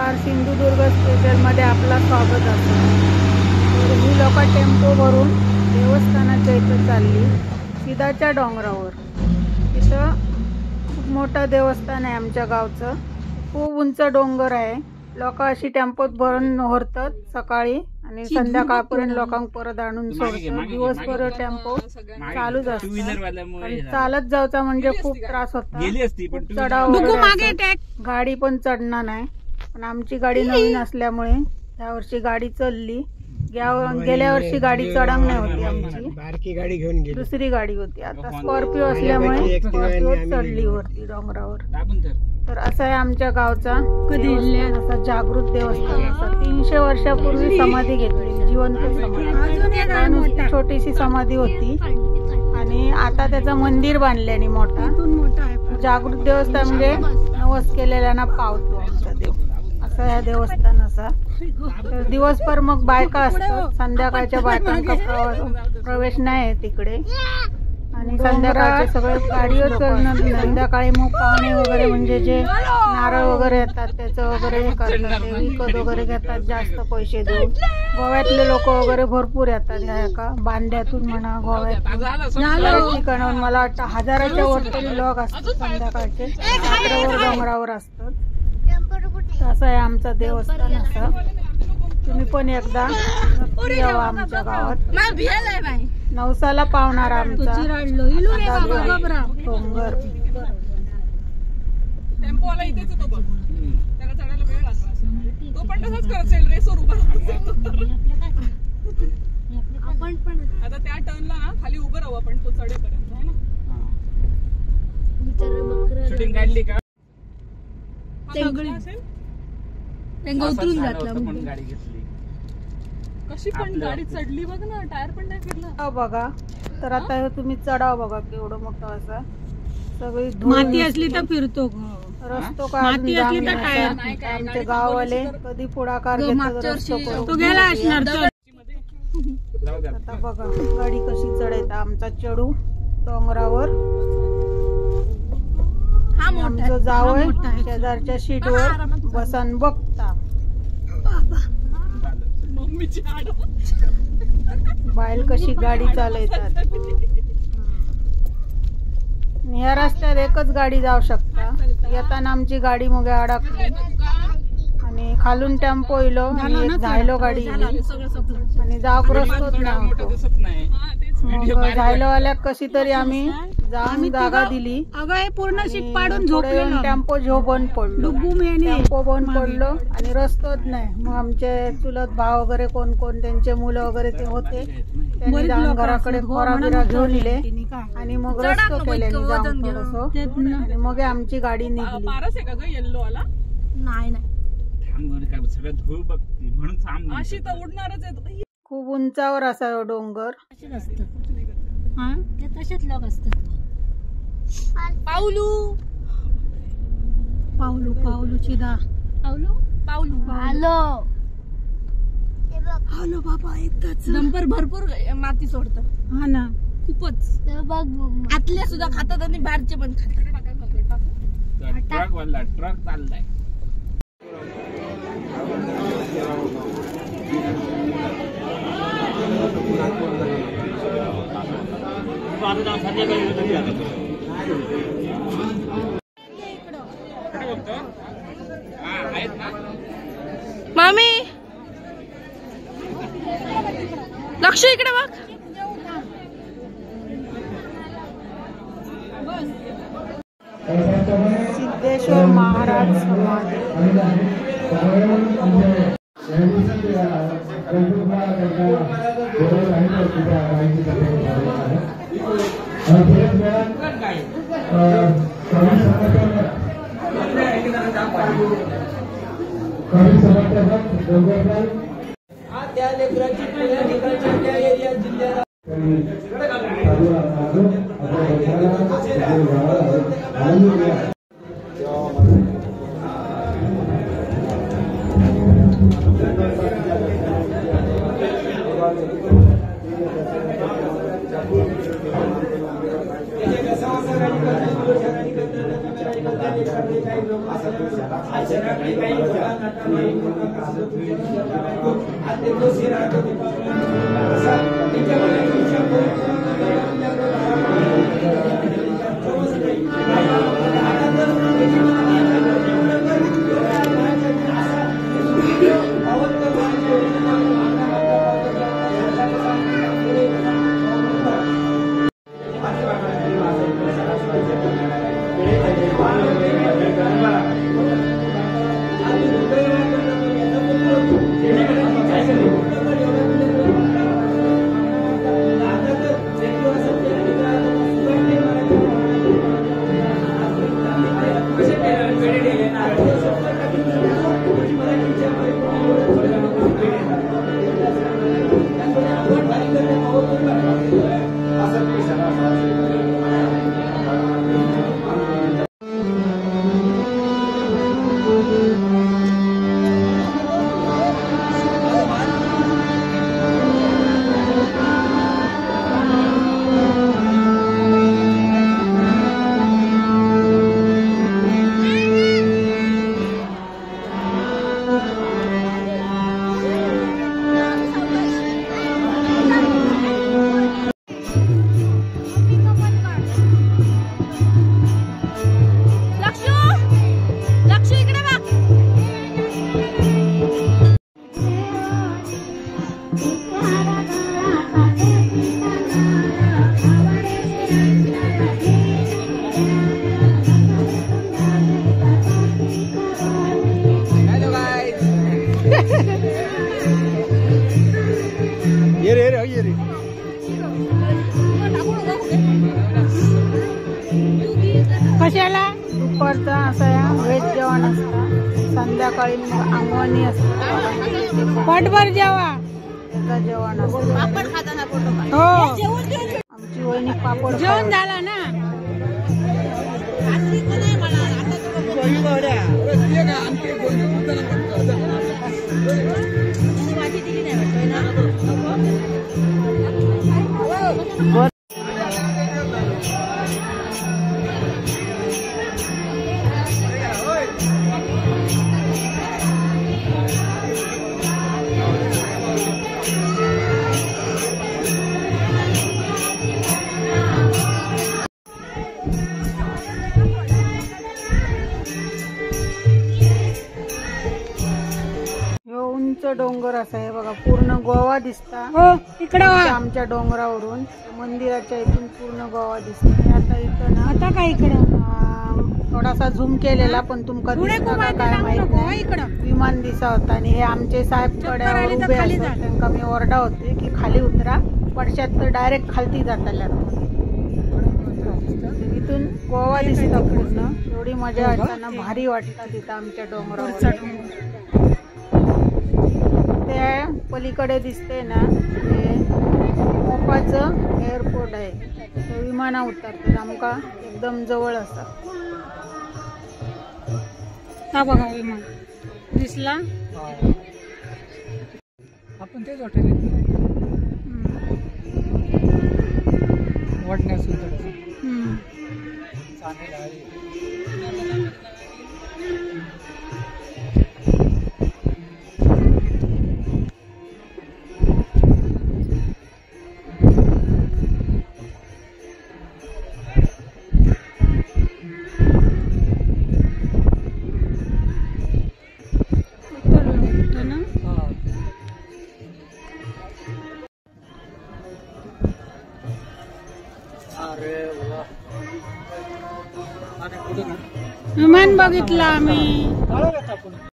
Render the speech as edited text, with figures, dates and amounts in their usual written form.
नमस्कार, सिंधुदुर्ग स्पेशलमध्ये आपला स्वागत आहे। तर ही लोक टेम्पो भरून देवस्थानाच्या इथं चालली, सिधाच्या डोंगरावर। इथं खूप मोठं देवस्थान आहे आमच्या गावचं, खूप उंच डोंगर आहे। लोक अशी टेम्पोत भरून होरतात सकाळी आणि संध्याकाळपर्यंत लोकांना परत आणून सोडतात। दिवसभर टेम्पो चालूच असतात आणि चालत जायचा म्हणजे खूप त्रास होता, चढाव गाडी पण चढणार नाही। पण आमची गाडी नवीन असल्यामुळे या वर्षी गाडी चढली। गेल्या वर्षी गाडी चढांग नाही होती, आमची बारकी गाडी घेऊन गेली, दुसरी गाडी होती। आता स्कॉर्पिओ असल्यामुळे स्कॉर्पिओ चढली वरती डोंगरावर। तर असं आहे आमच्या गावचा असा जागृत देवस्थान। असा 300 वर्षापूर्वी समाधी घेतली, जिवंत समाधी, छोटीशी समाधी होती आणि आता त्याचं मंदिर बांधल्याने मोठा जागृत देवस्थान म्हणजे नवस केलेल्यांना पावतो आमचा देव, असं या देवस्थान असा। तर दिवसभर मग बायका असतात, संध्याकाळच्या बायकांचा प्रवेश नाही तिकडे आणि संध्याकाळचे सगळे गाडीवर चढणं। संध्याकाळी मग पाहुणे वगैरे म्हणजे जे नारळ वगैरे येतात त्याचं वगैरे हे करतात, ते विकत वगैरे घेतात जास्त पैसे देऊन। गोव्यातले लोक वगैरे भरपूर येतात, ह्या एका बांड्यातून म्हणा गोव्यात ठिकाणाहून मला वाटतं हजाराच्या वरती लोक असतात संध्याकाळचे, रात्रभर डोंगरावर असतात। असं आहे आमचं देवस्थान असं। तुम्ही पण एकदा नक्की यावं आमच्या गावात। नवसाला पावणार आमचा डोंगर। टेम्पोला इथेच येतो बघ, त्याला चढायला वेळ लागला, तो पण तसंच करसेल रेसवर उभा आपण पण आता त्या टर्नला ना खाली उभं राहू आपण, तो चढेपर्यंत आहे ना। शूटिंग काढली का सगळी त्यांना उतरून घातलं म्हणून गाडी घेतली, कशी पण गाडी चढली बघ ना, टायर पण नाही फिरला बघा। तर आता तुम्ही चढाव बघा, केवढं मोठं असं, सगळी माती असली तर फिरतो रस्तो का, माती असली तर टायर नाही। आमचे गाववाले कधी पुढाकार घेतात रस्तो करून आता बघा गाडी कशी चढायचं। आमचा चढू डोंगरावर, आमचं जावय शेजारच्या सीटवर बसन बघता, बाईल कशी गाडी चालवतात। या रस्त्यात एकच गाडी जाऊ शकता, येताना आमची गाडी मग अडकली आणि खालून टेम्पो इलो आणि एक झायलो गाडी आणि जाऊ रस्तोच नव्हतो। मग झायलोवाल्याक कशी तरी आम्ही जाऊन जागा दिली, पूर्ण सीट पाडून झोपलो, टेम्पो बंद पडलो, टेम्पो बंद पडलो आणि रस्तोच नाही। मग आमचे चुलत भाव वगैरे कोण कोण त्यांचे मुलं वगैरे ते होते, त्यांनी जाऊन घराकडे खोरा बिरा घेऊन इले आणि मग रस्तो केले जाऊन थोडंसं आणि मग आमची गाडी निघली। खूप उंचावर असा डोंगर, तसेच लोक असतात। पाऊलू पाऊलू पाऊलू चिदा पाऊलू पाऊलू हॅलो हॅलो बाबा, एकदाच डंपर भरपूर माती सोडतं। हा ना, खूपच बघ, आतले सुद्धा खातात आणि बाहेरचे पण खातात। ट्रक वाला ट्रक चाललाय। मामी लक्ष इकडे बघ। सिद्धेश्वर महाराज समाधी। त्या लेकराची पुण्या ठिकाणच्या त्या एरिया जिल्ह्याला कशाला दुपारचा असा या व्हेज जेवण असतं, संध्याकाळी मग अंगवणी असतं, पोटभर जेवा त्याचं जेवण असतं. हो आमची वहिनी पापड जेवण झाला ना. उंच डोंगर असा आहे बघा, पूर्ण गोवा दिसता. हो इकडं आमच्या डोंगरावरून मंदिराच्या इथून पूर्ण गोवा दिसता. आता इथं ना आता काय इकडं थोडासा झूम केलेला पण तुमका दिसता का काय माहित नाही. विमान दिसा होता आणि हे आमचे साहेब कड्यावर उभे असतात. त्यांना मी ओरडा होते की खाली उतरा, पडशात तर डायरेक्ट खालती जाताल्या. इथून गोवा दिसता पूर्ण. एवढी मजा वाटताना भारी वाटतं तिथं आमच्या डोंगरावर. त्या पलीकडे दिसते ना ते मोपाचं एअरपोर्ट आहे. विमाना उतरतात आमका एकदम जवळ असा. हा बघा विमान दिसला. आपण तेच हॉटेल विमान बघितलं आम्ही.